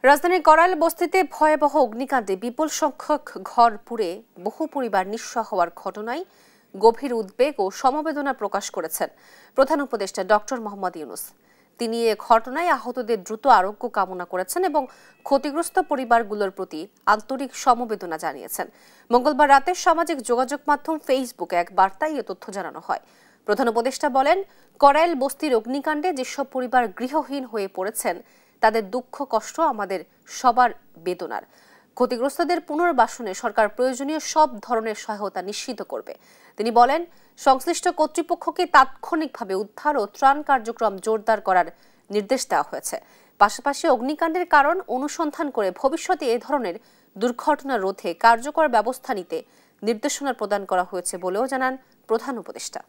রাজধানীর করাইল বস্তিতে ভয়াবহ অগ্নিকাণ্ডে বিপুল সংখ্যক ঘর পুড়ে বহু পরিবার নিঃস্ব হওয়ার ঘটনায় গভীর উদ্বেগ ও সমবেদনা প্রকাশ করেছেন প্রধান উপদেষ্টা ডক্টর মোহাম্মদ ইউনূস। তিনি এ ঘটনায় আহতদের দ্রুত আরোগ্য কামনা করেছেন এবং ক্ষতিগ্রস্ত পরিবারগুলোর প্রতি আন্তরিক সমবেদনা জানিয়েছেন। মঙ্গলবার রাতে সামাজিক যোগাযোগ মাধ্যম ফেসবুকে এক বার্তায় এ তথ্য জানানো হয়। প্রধান উপদেষ্টা বলেন, করাইল বস্তির অগ্নিকাণ্ডে যেসব পরিবার গৃহহীন হয়ে পড়েছেন তাদের দুঃখ কষ্ট আমাদের সবার বেদনার। ক্ষতিগ্রস্তদের পুনর্বাসনে সরকার প্রয়োজনীয় সব ধরনের সহায়তা নিশ্চিত করবে। তিনি বলেন, সংশ্লিষ্ট কর্তৃপক্ষকে তাৎক্ষণিকভাবে উদ্ধার ও ত্রাণ কার্যক্রম জোরদার করার নির্দেশ দেওয়া হয়েছে। পাশাপাশি অগ্নিকাণ্ডের কারণ অনুসন্ধান করে ভবিষ্যতে এ ধরনের দুর্ঘটনা রোধে কার্যকর ব্যবস্থা নিতে নির্দেশনা প্রদান করা হয়েছে বলেও জানান প্রধান উপদেষ্টা।